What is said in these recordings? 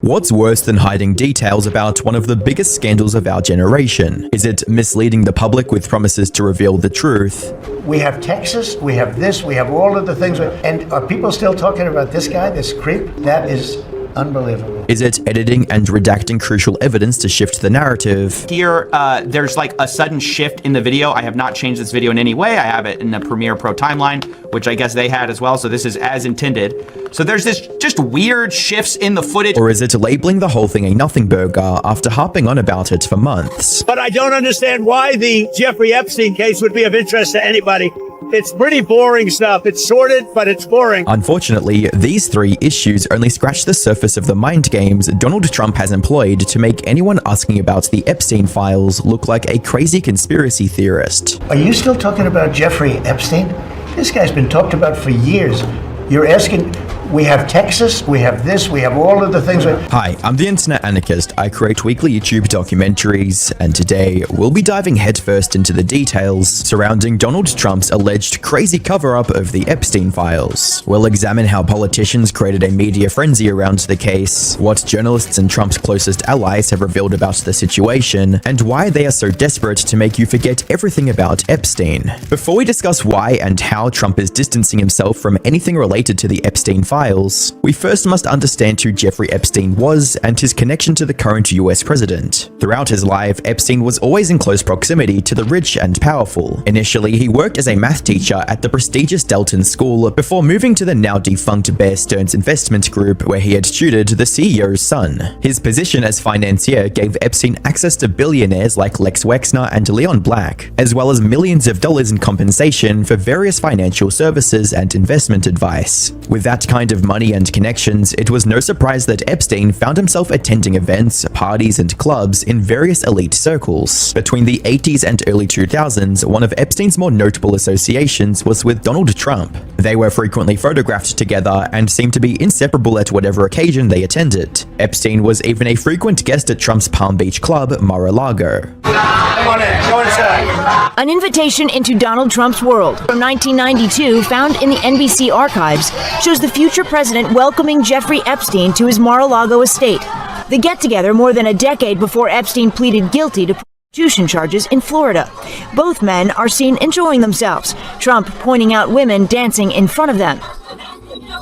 What's worse than hiding details about one of the biggest scandals of our generation? Is it misleading the public with promises to reveal the truth? We have Texas, we have this, we have all of the things. And are people still talking about this guy, this creep? That is unbelievable. Is it editing and redacting crucial evidence to shift the narrative? Here, there's like a sudden shift in the video. I have not changed this video in any way. I have it in the Premiere Pro timeline, which I guess they had as well. So this is as intended. So there's this just weird shifts in the footage. Or is it labeling the whole thing a nothing burger after harping on about it for months? But I don't understand why the Jeffrey Epstein case would be of interest to anybody. It's pretty boring stuff. It's sordid, but it's boring. Unfortunately, these three issues only scratch the surface of the mind games Donald Trump has employed to make anyone asking about the Epstein files look like a crazy conspiracy theorist. Are you still talking about Jeffrey Epstein? This guy's been talked about for years. You're asking, we have Texas, we have this, we have all of the things. Hi, I'm the Internet Anarchist. I create weekly YouTube documentaries, and today we'll be diving headfirst into the details surrounding Donald Trump's alleged crazy cover-up of the Epstein files. We'll examine how politicians created a media frenzy around the case, what journalists and Trump's closest allies have revealed about the situation, and why they are so desperate to make you forget everything about Epstein. Before we discuss why and how Trump is distancing himself from anything related to the Epstein files, we first must understand who Jeffrey Epstein was and his connection to the current US president. Throughout his life, Epstein was always in close proximity to the rich and powerful. Initially, he worked as a math teacher at the prestigious Delton School before moving to the now defunct Bear Stearns Investment Group, where he had tutored the CEO's son. His position as financier gave Epstein access to billionaires like Lex Wexner and Leon Black, as well as millions of dollars in compensation for various financial services and investment advice. With that kind of money and connections, it was no surprise that Epstein found himself attending events, parties, and clubs in various elite circles. Between the 80s and early 2000s, one of Epstein's more notable associations was with Donald Trump. They were frequently photographed together and seemed to be inseparable at whatever occasion they attended. Epstein was even a frequent guest at Trump's Palm Beach club, Mar-a-Lago. Come on in. Go inside. An invitation into Donald Trump's world from 1992, found in the NBC archives, shows the future president welcoming Jeffrey Epstein to his Mar-a-Lago estate. The get-together more than a decade before Epstein pleaded guilty to prostitution charges in Florida. Both men are seen enjoying themselves, Trump pointing out women dancing in front of them.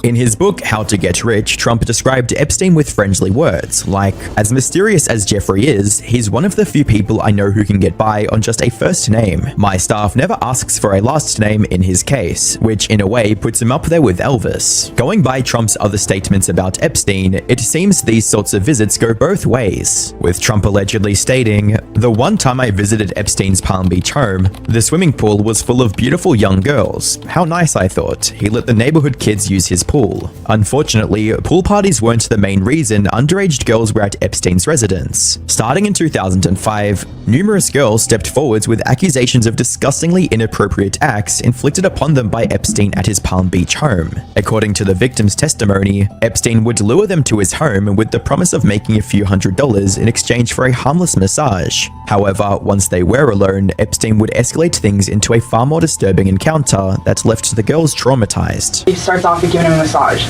In his book, How to Get Rich, Trump described Epstein with friendly words, like, "As mysterious as Jeffrey is, he's one of the few people I know who can get by on just a first name. My staff never asks for a last name in his case," which in a way puts him up there with Elvis. Going by Trump's other statements about Epstein, it seems these sorts of visits go both ways, with Trump allegedly stating, "The one time I visited Epstein's Palm Beach home, the swimming pool was full of beautiful young girls. How nice, I thought. He let the neighborhood kids use his pool." Unfortunately, pool parties weren't the main reason underage girls were at Epstein's residence. Starting in 2005, numerous girls stepped forwards with accusations of disgustingly inappropriate acts inflicted upon them by Epstein at his Palm Beach home. According to the victim's testimony, Epstein would lure them to his home with the promise of making a few $100s in exchange for a harmless massage. However, once they were alone, Epstein would escalate things into a far more disturbing encounter that left the girls traumatized. He starts off with giving him a massage.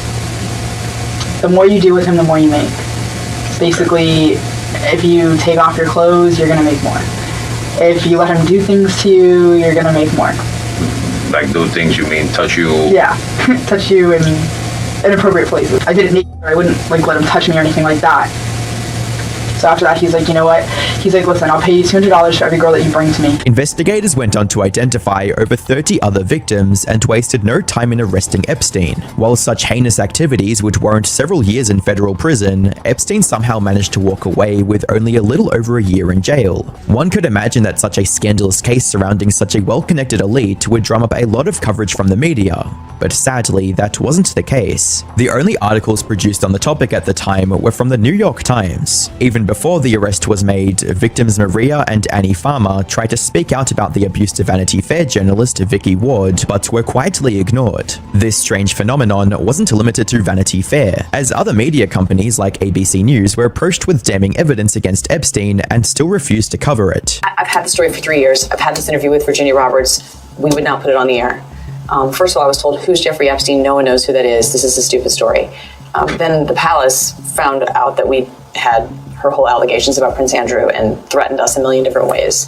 The more you do with him, the more you make. Basically, if you take off your clothes, you're gonna make more. If you let him do things to you, you're gonna make more. Like do things, you mean touch you? Yeah, touch you in inappropriate places. I didn't need, I wouldn't like let him touch me or anything like that. So after that, he's like, you know what? He's like, listen, I'll pay you $200 for every girl that you bring to me. Investigators went on to identify over 30 other victims and wasted no time in arresting Epstein. While such heinous activities would warrant several years in federal prison, Epstein somehow managed to walk away with only a little over a year in jail. One could imagine that such a scandalous case surrounding such a well-connected elite would drum up a lot of coverage from the media, but sadly, that wasn't the case. The only articles produced on the topic at the time were from the New York Times. Even before the arrest was made, victims Maria and Annie Farmer tried to speak out about the abuse to Vanity Fair journalist Vicky Ward, but were quietly ignored. This strange phenomenon wasn't limited to Vanity Fair, as other media companies like ABC News were approached with damning evidence against Epstein and still refused to cover it. I've had the story for 3 years. I've had this interview with Virginia Roberts. We would not put it on the air. First of all, I was told, who's Jeffrey Epstein? No one knows who that is. This is a stupid story. Then the palace found out that we had her whole allegations about Prince Andrew and threatened us a million different ways.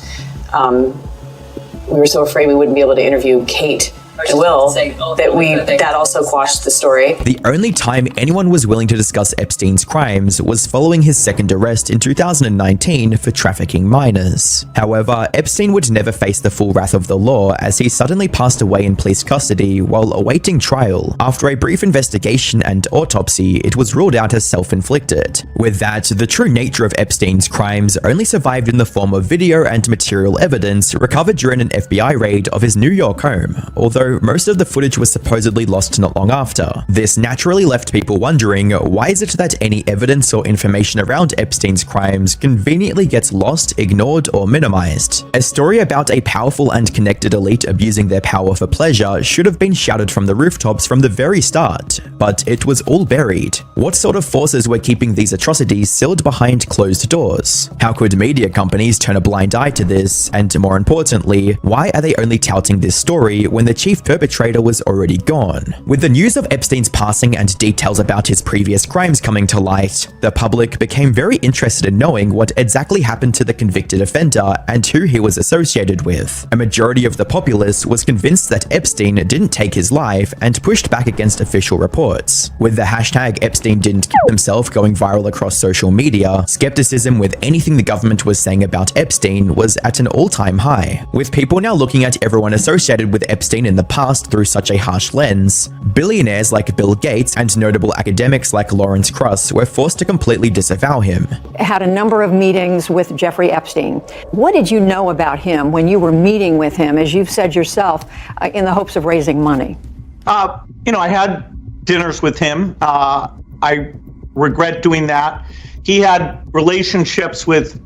We were so afraid we wouldn't be able to interview Kate and Will that also quashed the story. The only time anyone was willing to discuss Epstein's crimes was following his second arrest in 2019 for trafficking minors. However, Epstein would never face the full wrath of the law as he suddenly passed away in police custody while awaiting trial. After a brief investigation and autopsy, it was ruled out as self-inflicted. With that, the true nature of Epstein's crimes only survived in the form of video and material evidence recovered during an FBI raid of his New York home, although most of the footage was supposedly lost not long after. This naturally left people wondering, why is it that any evidence or information around Epstein's crimes conveniently gets lost, ignored, or minimized? A story about a powerful and connected elite abusing their power for pleasure should have been shouted from the rooftops from the very start, but it was all buried. What sort of forces were keeping these atrocities sealed behind closed doors? How could media companies turn a blind eye to this? And more importantly, why are they only touting this story when the chief perpetrator was already gone? With the news of Epstein's passing and details about his previous crimes coming to light, the public became very interested in knowing what exactly happened to the convicted offender and who he was associated with. A majority of the populace was convinced that Epstein didn't take his life and pushed back against official reports. With the hashtag Epstein didn't kill himself going viral across social media, skepticism with anything the government was saying about Epstein was at an all-time high. With people now looking at everyone associated with Epstein in the past through such a harsh lens, billionaires like Bill Gates and notable academics like Lawrence Krauss were forced to completely disavow him. Had a number of meetings with Jeffrey Epstein. What did you know about him when you were meeting with him, as you've said yourself, in the hopes of raising money? I had dinners with him. I regret doing that. He had relationships with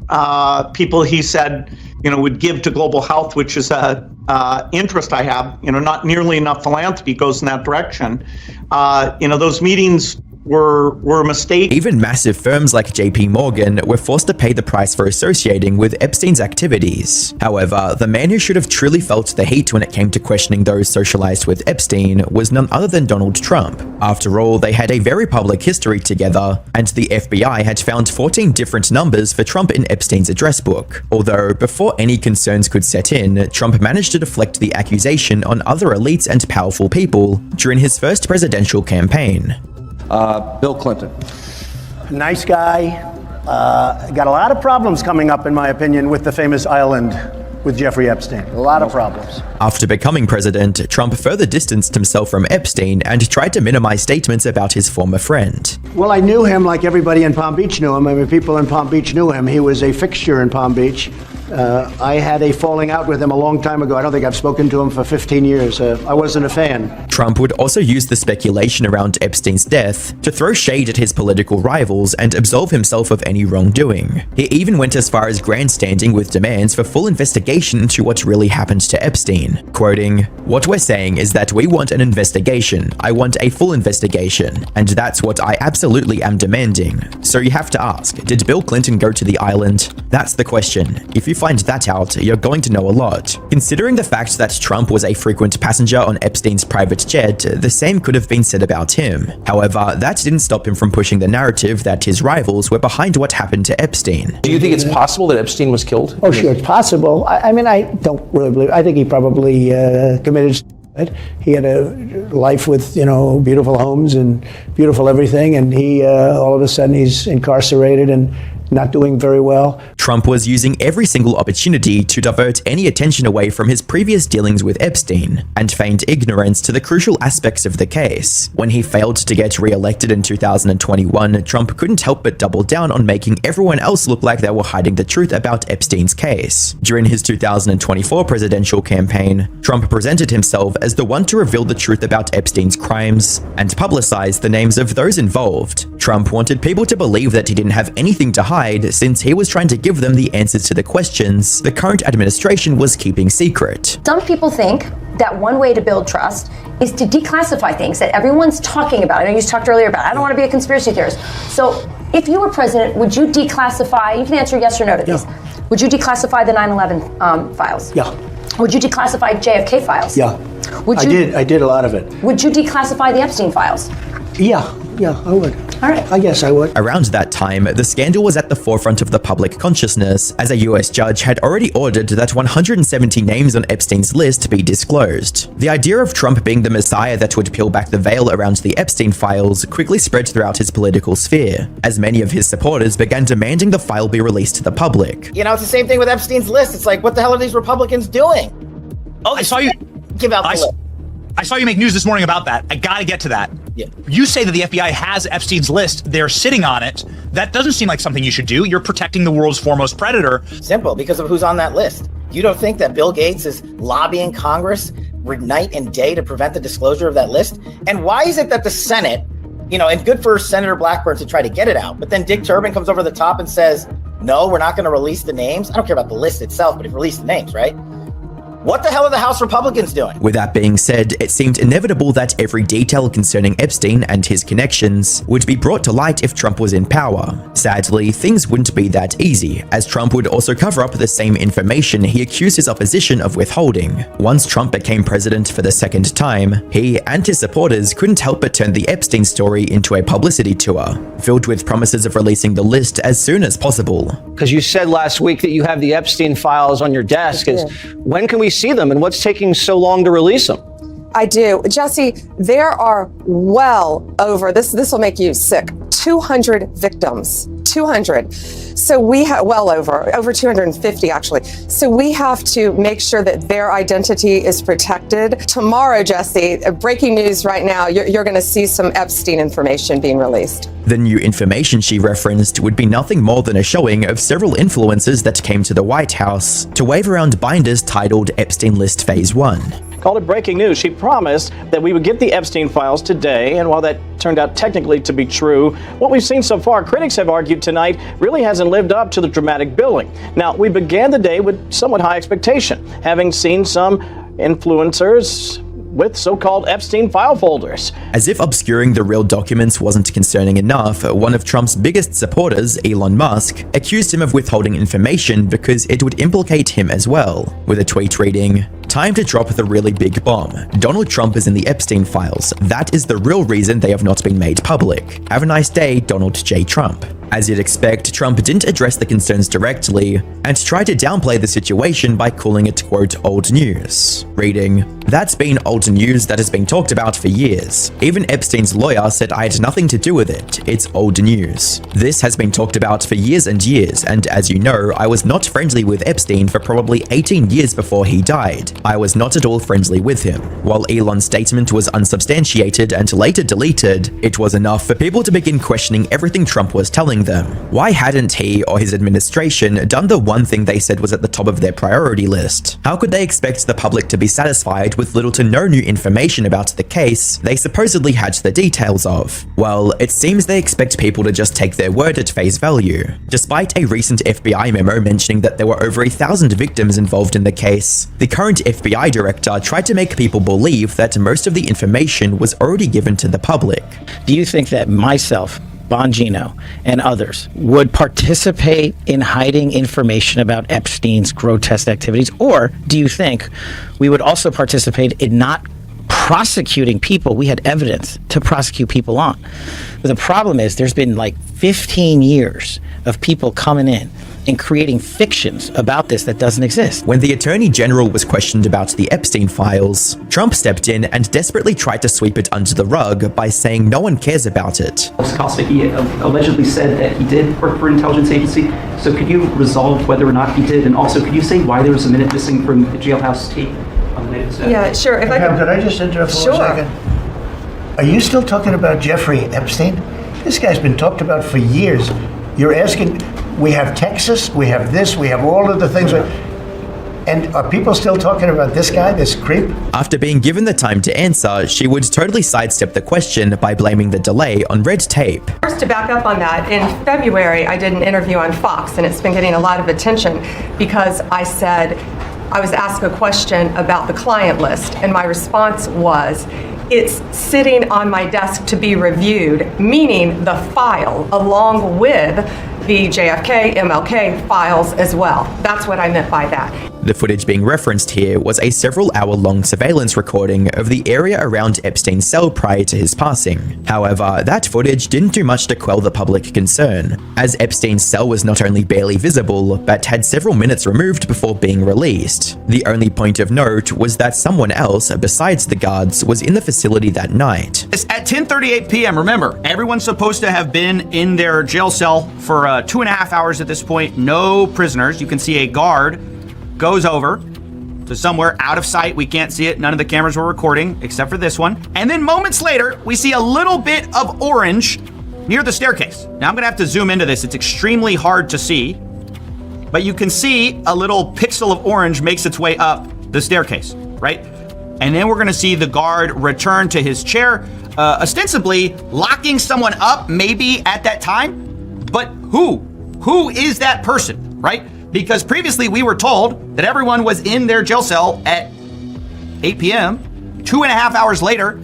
people he said, would give to global health, which is a interest I have. Not nearly enough philanthropy goes in that direction. Those meetings were a mistake. Even massive firms like JP Morgan were forced to pay the price for associating with Epstein's activities. However, the man who should have truly felt the heat when it came to questioning those socialized with Epstein was none other than Donald Trump. After all, they had a very public history together, and the FBI had found 14 different numbers for Trump in Epstein's address book. Although, before any concerns could set in, Trump managed to deflect the accusation on other elites and powerful people during his first presidential campaign. Bill Clinton. Nice guy. Got a lot of problems coming up, in my opinion, with the famous island with Jeffrey Epstein. A lot of problems. After becoming president, Trump further distanced himself from Epstein and tried to minimize statements about his former friend. Well, I knew him like everybody in Palm Beach knew him. I mean, people in Palm Beach knew him. He was a fixture in Palm Beach. I had a falling out with him a long time ago. I don't think I've spoken to him for 15 years. I wasn't a fan. Trump would also use the speculation around Epstein's death to throw shade at his political rivals and absolve himself of any wrongdoing. He even went as far as grandstanding with demands for full investigation into what really happened to Epstein. Quoting, "What we're saying is that we want an investigation. I want a full investigation. And that's what I absolutely am demanding. So you have to ask, did Bill Clinton go to the island? That's the question. If you find that out, you're going to know a lot." Considering the fact that Trump was a frequent passenger on Epstein's private jet, the same could have been said about him. However, that didn't stop him from pushing the narrative that his rivals were behind what happened to Epstein. Do you think it's possible that Epstein was killed? Oh, sure, it's possible. I mean, I don't really believe. I think he probably committed suicide. He had a life with, beautiful homes and beautiful everything, and he all of a sudden he's incarcerated and not doing very well. Trump was using every single opportunity to divert any attention away from his previous dealings with Epstein and feigned ignorance to the crucial aspects of the case. When he failed to get re-elected in 2021, Trump couldn't help but double down on making everyone else look like they were hiding the truth about Epstein's case. During his 2024 presidential campaign, Trump presented himself as the one to reveal the truth about Epstein's crimes and publicize the names of those involved. Trump wanted people to believe that he didn't have anything to hide since he was trying to give them the answers to the questions the current administration was keeping secret. Some people think that one way to build trust is to declassify things that everyone's talking about. I know you talked earlier about, I don't want to be a conspiracy theorist. So if you were president, would you declassify, you can answer yes or no to these, would you declassify the 9/11 files? Yeah. Would you declassify JFK files? Yeah. I did a lot of it. Would you declassify the Epstein files? Yeah, I would. All right. I guess I would. Around that time, the scandal was at the forefront of the public consciousness, as a US judge had already ordered that 170 names on Epstein's list be disclosed. The idea of Trump being the messiah that would peel back the veil around the Epstein files quickly spread throughout his political sphere, as many of his supporters began demanding the file be released to the public. You know, it's the same thing with Epstein's list. It's like, what the hell are these Republicans doing? Oh, I saw you give out the list. I saw you make news this morning about that. I gotta get to that. Yeah. You say that the FBI has Epstein's list. They're sitting on it. That doesn't seem like something you should do. You're protecting the world's foremost predator. Simple, because of who's on that list. You don't think that Bill Gates is lobbying Congress night and day to prevent the disclosure of that list? And why is it that the Senate, you know, and good for Senator Blackburn to try to get it out, but then Dick Durbin comes over the top and says, no, we're not going to release the names. I don't care about the list itself, but if release the names, right? What the hell are the House Republicans doing? With that being said, it seemed inevitable that every detail concerning Epstein and his connections would be brought to light if Trump was in power. Sadly, things wouldn't be that easy, as Trump would also cover up the same information he accused his opposition of withholding. Once Trump became president for the second time, he and his supporters couldn't help but turn the Epstein story into a publicity tour, filled with promises of releasing the list as soon as possible. Because you said last week that you have the Epstein files on your desk. When can we see them, and what's taking so long to release them? I do. Jesse, there are well over, this will make you sick, 200 victims. 200. So we have, well over 250 actually. So we have to make sure that their identity is protected. Tomorrow, Jesse, breaking news right now, you're going to see some Epstein information being released. The new information she referenced would be nothing more than a showing of several influencers that came to the White House to wave around binders titled Epstein List Phase 1. Called it breaking news. She promised that we would get the Epstein files today, and while that turned out technically to be true, what we've seen so far, critics have argued tonight, really hasn't lived up to the dramatic billing. Now, we began the day with somewhat high expectation, having seen some influencers with so-called Epstein file folders. As if obscuring the real documents wasn't concerning enough, one of Trump's biggest supporters, Elon Musk, accused him of withholding information because it would implicate him as well, with a tweet reading, "Time to drop the really big bomb. Donald Trump is in the Epstein files. That is the real reason they have not been made public. Have a nice day, Donald J. Trump." As you'd expect, Trump didn't address the concerns directly and tried to downplay the situation by calling it, quote, old news. Reading, "That's been old news that has been talked about for years. Even Epstein's lawyer said I had nothing to do with it. It's old news. This has been talked about for years and years, and as you know, I was not friendly with Epstein for probably 18 years before he died. I was not at all friendly with him." While Elon's statement was unsubstantiated and later deleted, it was enough for people to begin questioning everything Trump was telling them. Why hadn't he or his administration done the one thing they said was at the top of their priority list? How could they expect the public to be satisfied with little to no new information about the case they supposedly had the details of? Well, it seems they expect people to just take their word at face value. Despite a recent FBI memo mentioning that there were over 1,000 victims involved in the case, the current FBI director tried to make people believe that most of the information was already given to the public. Do you think that myself, Bongino, and others would participate in hiding information about Epstein's grotesque activities? Or do you think we would also participate in not prosecuting people we had evidence to prosecute people on? But the problem is there's been like 15 years of people coming in and creating fictions about this that doesn't exist. When the Attorney General was questioned about the Epstein files, Trump stepped in and desperately tried to sweep it under the rug by saying no one cares about it. Costa, he allegedly said that he did work for an intelligence agency. So could you resolve whether or not he did? And also, could you say why there was a minute missing from the jailhouse tape on the latest? Yeah, sure. If could I just interrupt for 1 second? Are you still talking about Jeffrey Epstein? This guy's been talked about for years. You're asking, we have Texas, we have this, we have all of the things. And are people still talking about this guy, this creep? After being given the time to answer, she would totally sidestep the question by blaming the delay on red tape. First, to back up on that, in February, I did an interview on Fox, and it's been getting a lot of attention because I said, I was asked a question about the client list, and my response was, it's sitting on my desk to be reviewed, meaning the file, along with the JFK, MLK files as well. That's what I meant by that. The footage being referenced here was a several-hour-long surveillance recording of the area around Epstein's cell prior to his passing. However, that footage didn't do much to quell the public concern, as Epstein's cell was not only barely visible, but had several minutes removed before being released. The only point of note was that someone else, besides the guards, was in the facility that night. It's at 10:38 p.m. Remember, everyone's supposed to have been in their jail cell for 2.5 hours at this point. No prisoners. You can see a guard goes over to somewhere out of sight. We can't see it. None of the cameras were recording except for this one. And then moments later, we see a little bit of orange near the staircase. Now I'm gonna have to zoom into this. It's extremely hard to see, but you can see a little pixel of orange makes its way up the staircase, right? And then we're gonna see the guard return to his chair, ostensibly locking someone up maybe at that time, but who? Who is that person, right? Because previously we were told that everyone was in their jail cell at 8 p.m. 2.5 hours later,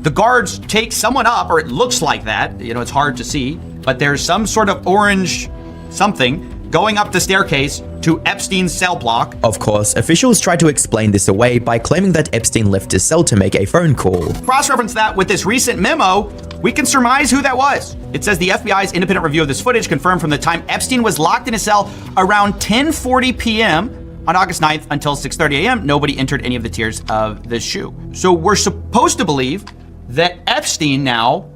the guards take someone up, or it looks like that. You know, it's hard to see, but there's some sort of orange something going up the staircase to Epstein's cell block. Of course, officials tried to explain this away by claiming that Epstein left his cell to make a phone call. Cross-reference that with this recent memo, we can surmise who that was. It says the FBI's independent review of this footage confirmed from the time Epstein was locked in his cell around 10:40 p.m. on August 9th until 6:30 a.m. Nobody entered any of the tiers of the shoe. So we're supposed to believe that Epstein now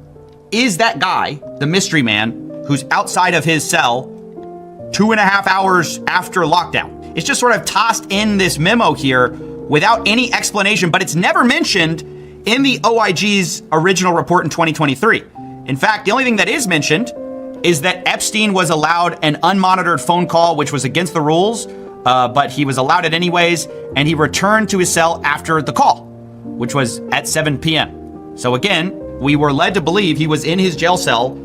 is that guy, the mystery man, who's outside of his cell 2.5 hours after lockdown. It's just sort of tossed in this memo here without any explanation, but it's never mentioned in the OIG's original report in 2023. In fact, the only thing that is mentioned is that Epstein was allowed an unmonitored phone call, which was against the rules, but he was allowed it anyways, and he returned to his cell after the call, which was at 7 p.m. So again, we were led to believe he was in his jail cell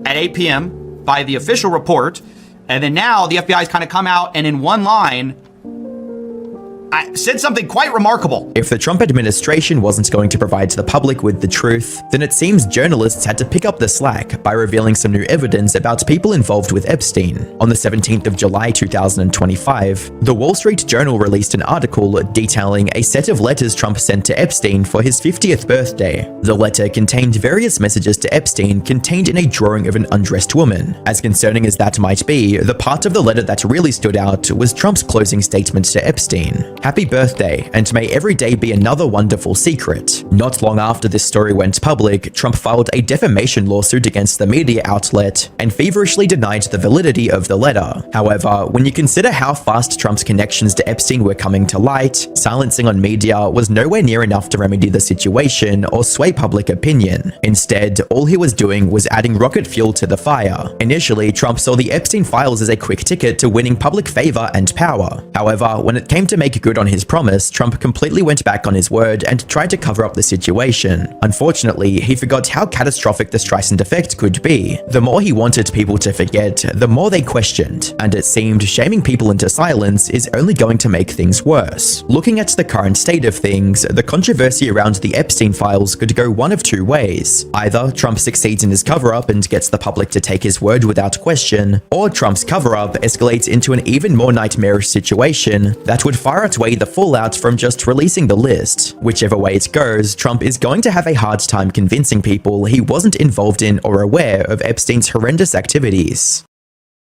at 8 p.m. by the official report. And then now the FBI's kind of come out and in one line, I said something quite remarkable. If the Trump administration wasn't going to provide the public with the truth, then it seems journalists had to pick up the slack by revealing some new evidence about people involved with Epstein. On the 17th of July 2025, the Wall Street Journal released an article detailing a set of letters Trump sent to Epstein for his 50th birthday. The letter contained various messages to Epstein contained in a drawing of an undressed woman. As concerning as that might be, the part of the letter that really stood out was Trump's closing statement to Epstein. Happy birthday, and may every day be another wonderful secret. Not long after this story went public, Trump filed a defamation lawsuit against the media outlet and feverishly denied the validity of the letter. However, when you consider how fast Trump's connections to Epstein were coming to light, silencing on media was nowhere near enough to remedy the situation or sway public opinion. Instead, all he was doing was adding rocket fuel to the fire. Initially, Trump saw the Epstein files as a quick ticket to winning public favor and power. However, when it came to make good on his promise, Trump completely went back on his word and tried to cover up the situation. Unfortunately, he forgot how catastrophic the Streisand effect could be. The more he wanted people to forget, the more they questioned, and it seemed shaming people into silence is only going to make things worse. Looking at the current state of things, the controversy around the Epstein files could go one of two ways. Either Trump succeeds in his cover-up and gets the public to take his word without question, or Trump's cover-up escalates into an even more nightmarish situation that would far outweigh the fallout from just releasing the list. Whichever way it goes, Trump is going to have a hard time convincing people he wasn't involved in or aware of Epstein's horrendous activities.